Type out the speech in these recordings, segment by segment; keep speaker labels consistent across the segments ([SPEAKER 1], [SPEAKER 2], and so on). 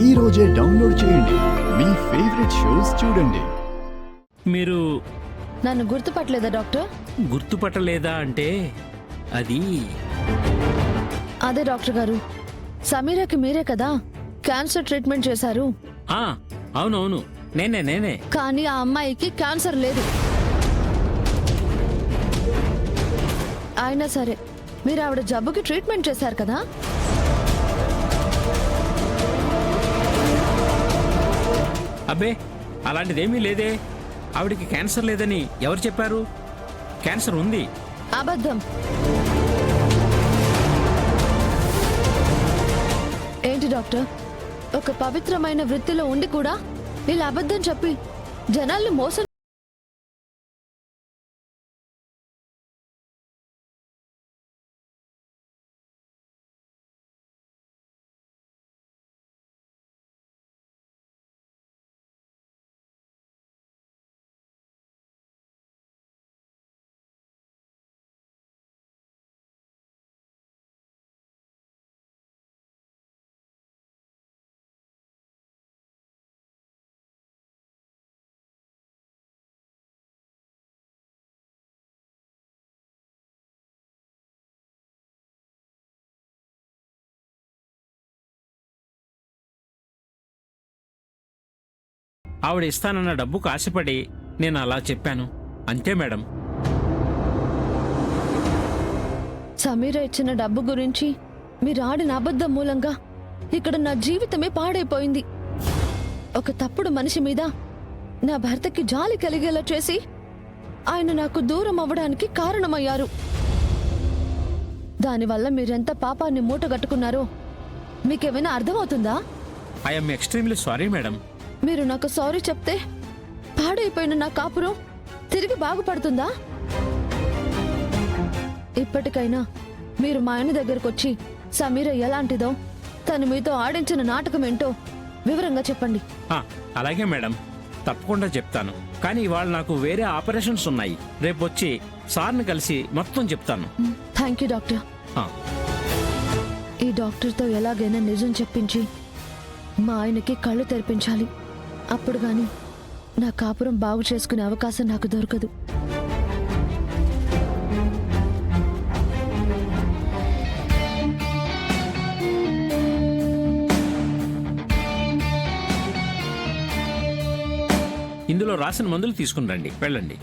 [SPEAKER 1] ఈ రోజే డౌన్లోడ్ చేయండి. మీ ఫేవరెట్ షోస్ చూడండి.
[SPEAKER 2] మీరు
[SPEAKER 3] నన్ను గుర్తుపట్టలేదా డాక్టర్?
[SPEAKER 2] గుర్తుపట్టలేదా అంటే అది
[SPEAKER 3] అదే డాక్టర్ గారు, సమీరాకి మీరే కదా క్యాన్సర్ ట్రీట్మెంట్ చేశారు.
[SPEAKER 2] ఆ, అవునవును, నేనే.
[SPEAKER 3] కానీ ఆ అమ్మాయికి క్యాన్సర్ లేదు. అయినా సరే మీరు ఆవిడ జబ్బుకి ట్రీట్మెంట్ చేశారు కదా?
[SPEAKER 2] అబ్బే, అలాంటిదేమీ లేదే. ఆవిడికి క్యాన్సర్ లేదని ఎవరు చెప్పారు? క్యాన్సర్ ఉంది.
[SPEAKER 3] అబద్ధం. ఏంటి డాక్టర్, ఒక పవిత్రమైన వృత్తిలో ఉండి కూడా ఇలా అబద్ధం చెప్పి జనాల్ని మోసం.
[SPEAKER 2] ఆవిడ ఇస్తానన్న డబ్బుకు ఆశపడి నేను అలా చెప్పాను, అంతే మేడం.
[SPEAKER 3] సమీర ఇచ్చిన డబ్బు గురించి మీరు ఆడిన అబద్ధం మూలంగా ఇక్కడ నా జీవితమే పాడైపోయింది. ఒక తప్పుడు మనిషి మీద నా భర్తకి జాలి కలిగేలా చేసి ఆయన నాకు దూరం అవ్వడానికి కారణమయ్యారు. దానివల్ల మీరెంత పాపాన్ని మూటగట్టుకున్నారో మీకేమైనా అర్థమవుతుందా?
[SPEAKER 2] I'm extremely sorry madam.
[SPEAKER 3] మీరు నాకు సారీ చెప్తే పాడైపోయిన నా కాపురం తిరిగి బాగుపడుతుందా? ఇప్పటికైనా మీరు మా ఆయన దగ్గరకు వచ్చి సమీర ఎలాంటిదో, తను మీతో ఆడించిన నాటకం ఏంటో వివరంగా చెప్పండి.
[SPEAKER 2] అలాగే మేడం, తప్పకుండా చెప్తాను. కానీ ఇవాళ నాకు వేరే ఆపరేషన్స్ ఉన్నాయి. రేపు వచ్చి సార్ని కలిసి మొత్తం చెప్తాను.
[SPEAKER 3] Thank you doctor. ఈ డాక్టర్తో ఎలాగైనా నిజం చెప్పించి మా ఆయనకి కళ్ళు తెరిపించాలి. అప్పుడు గాని నా కాపురం బాగు చేసుకునే అవకాశం నాకు దొరకదు.
[SPEAKER 2] ఇందులో రాసిన మందులు తీసుకుని రండి, వెళ్ళండి.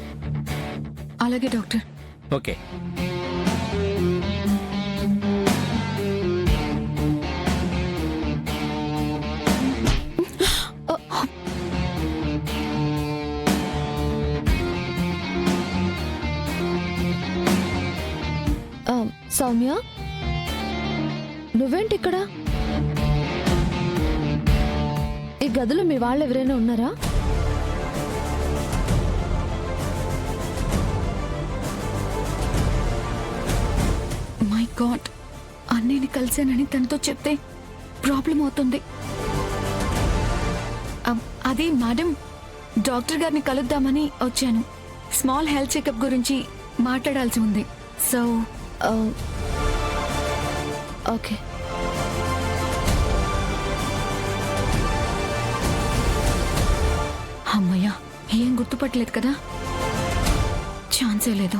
[SPEAKER 3] అలాగే డాక్టర్.
[SPEAKER 2] ఓకే.
[SPEAKER 3] సౌమ్య, నువ్వేంటి ఇక్కడ? ఈ గదిలో మీ వాళ్ళు ఎవరైనా ఉన్నారా?
[SPEAKER 4] మై గాడ్, అన్నయ్యని కలిశానని తనతో చెప్తే ప్రాబ్లం అవుతుంది. అదే మేడం, డాక్టర్ గారిని కలుద్దామని వచ్చాను. స్మాల్ హెల్త్ చెకప్ గురించి మాట్లాడాల్సి ఉంది. So
[SPEAKER 3] okay.
[SPEAKER 4] అమ్మయ్యా, ఏం గుర్తుపట్టలేదు కదా? ఛాన్సే లేదు.